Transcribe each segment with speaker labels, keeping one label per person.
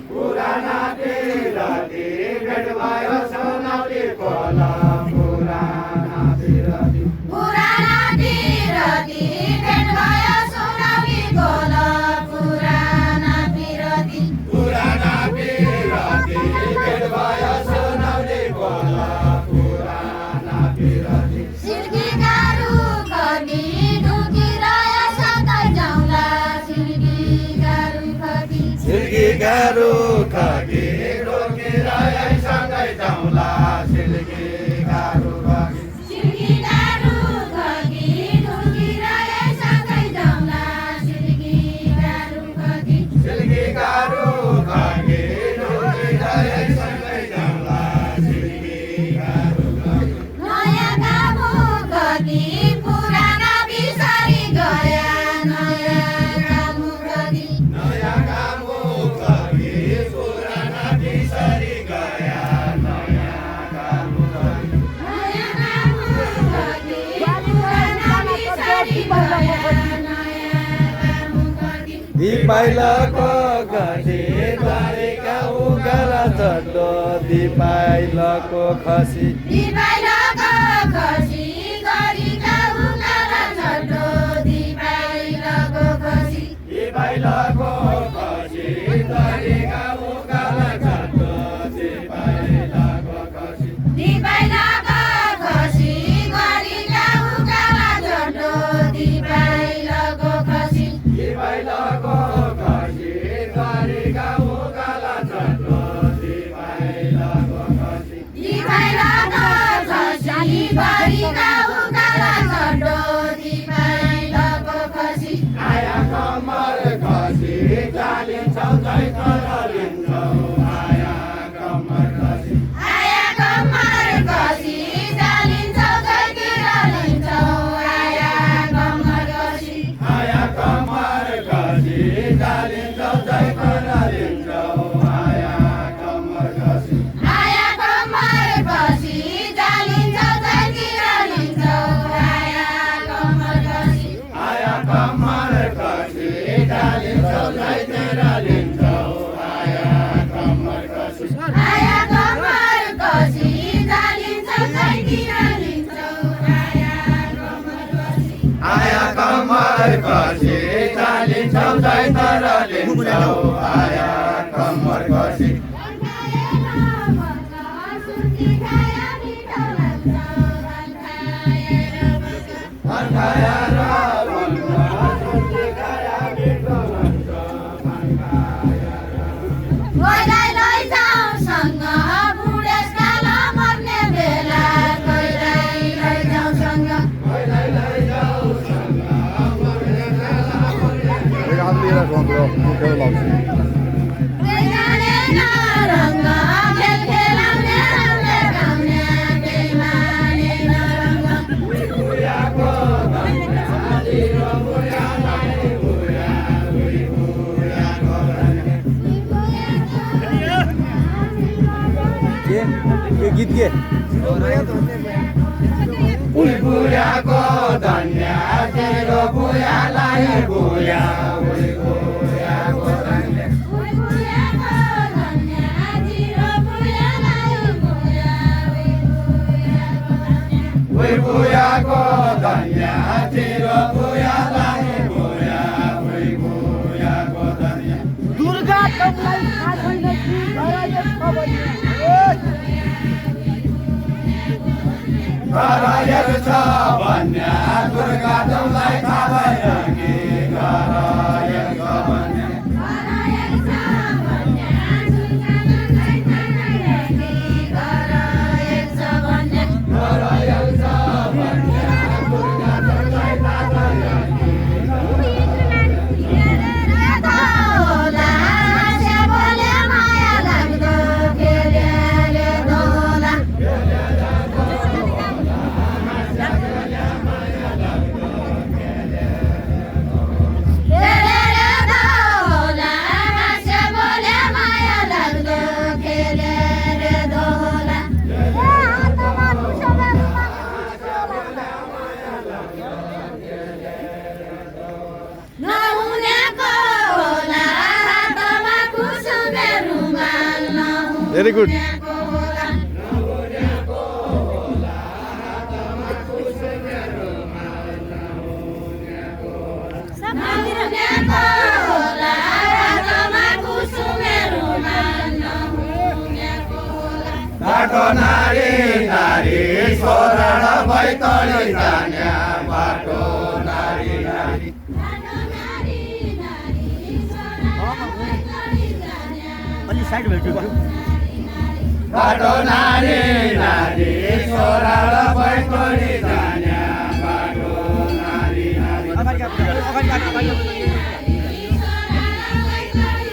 Speaker 1: पुराना पिरती भेट भयो सुनौली खोला पुराना पिरती
Speaker 2: भेट भयो सुनौली खोला पुराना पिरती
Speaker 1: भेट भयो सुनौली खोला पुराना पिरती
Speaker 2: सिल्कीका रुखनी ढुकिरह्यो सतै जाउँला सिल्कीका
Speaker 1: रुखकी ढोकेर सँगै जाउँला सिल्कीका रुखकी
Speaker 2: सँगै जाउँला सिल्कीका रुखकी
Speaker 1: सिल्कीका रुखकी ढोकेर सँगै जाउँला सिल्कीका रुखकी
Speaker 2: नयाँ कामुककी पुराना बिसरी गया नयाँ कामुककी
Speaker 1: नयाँ कामुककी पुराना बिसरी गया नयाँ कामुककी दिपाइलको घसी द्वारिका उकाला चड्डो दिपाइलको खसी
Speaker 2: दिपाइलको खसी गरिका उकाला चड्डो दिपाइलको खसी
Speaker 1: दिपाइलको खसी द्वारिका उकाला चड्डो दिपाइलको खसी
Speaker 2: दिपाइलको खसी गरिका उकाला चड्डो दिपाइलको खसी
Speaker 1: दिपाइलको खसी द्वारिका उकाला चड्डो दिपाइलको खसी
Speaker 2: दिपाइलको खसी गरिका उकाला चड्डो दिपाइलको खसी
Speaker 1: आया कम्मर खसी चालिन्छौ चैतर लिन्छौ आया कम्मर खसी
Speaker 2: आया कम्मर खसी चालिन्छौ जैतिर लिन्छौ आया कम्मर खसी
Speaker 1: आया कम्मर खसी चालिन्छौ चैतर लिन्छौ आया कम्मर खसी
Speaker 2: आया कम्मर खसी चालिन्छौ जैतिर लिन्छौ आया कम्मर खसी
Speaker 1: आया कम्मर खसी चालिन्छौ चैतर लिन्छौ आया कम्मर खसी
Speaker 2: आया कम्मर खसी चालिन्छौ जैतिर लिन्छौ आया कम्मर खसी
Speaker 1: आया कम्मर खसी चालिन्छौ चैतर लिन्छौ आया कम्मर खसी फर्काएर भन्छ सुर्ती खाया मिठो हुन्छ
Speaker 2: कोहीलाई लैजाउसँग बुढेसकाल मर्ने बेला कोहीलाई लैजाउसँग
Speaker 1: पहिलाई लैजाउसँग मर्ने बेला
Speaker 2: जाने नरङ्ग खेल खेलाउने रङले गाउने बेइमानी नरङ्ग
Speaker 1: बुढाको धन्या दिरो बुढालाई बुढा बुढाको धन्या
Speaker 3: गीत के
Speaker 1: बुढाको धन्या तेरो बुढालाई बुढा बुढाको धन्या बुढाको धन्या तेरो बुढालाई बुढा बुढाको धन्या
Speaker 3: दुर्गा तपाईँलाई थाहा छैन कि गराएको छ भने
Speaker 1: गराएको छ भन्या दुर्गा तँलाई थाहा भएन कि गराएको छ भन्या गराएको छ भन्या दुर्गा तँलाई थाहा भएन कि
Speaker 4: भेरी गुड
Speaker 1: बाटो नारी नारी सोरण बैतडी जाने बाटो नारी नारी बाटो नारी नारी सोरण बैतडी जाने बाटो नारी नारी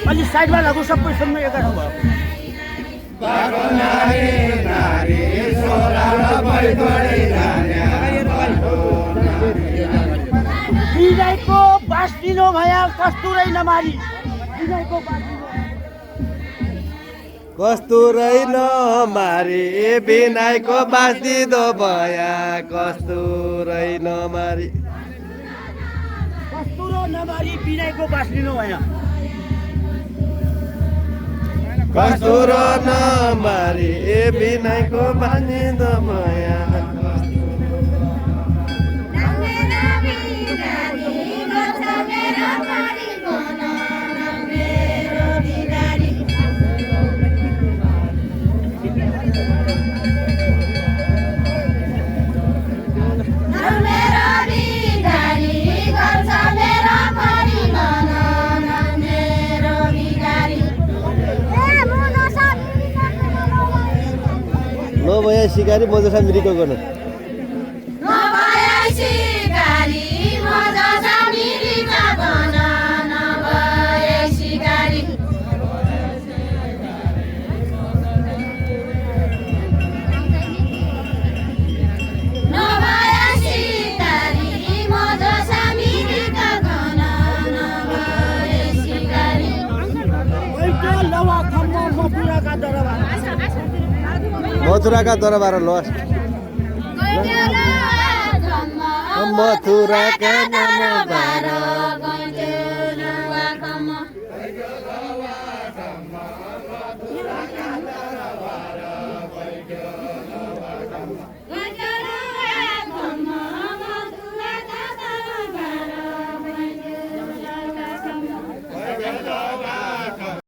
Speaker 3: अलि साइडमा लागु सबै सुन्नु एका ठाउँ भयो
Speaker 1: बाटो नारी नारी सोरण बैतडी जाने बाटो नारी नारी
Speaker 3: विनयको बास दिनु भया कस्तुरै नमारी विनयको बास दिनु
Speaker 4: कस्तुरै नमारी बिनाइको बाँचिदो भया कस्तुरै नमारी
Speaker 3: कस्तुरो नमारी विनयको बास दिनु भया
Speaker 4: कस्तुरो नमारी बिनाइको बाँचिदो भया नभए सिकारी म जसा मिरिको गर्नु मथुराका दरबार लस मथुराका दरबार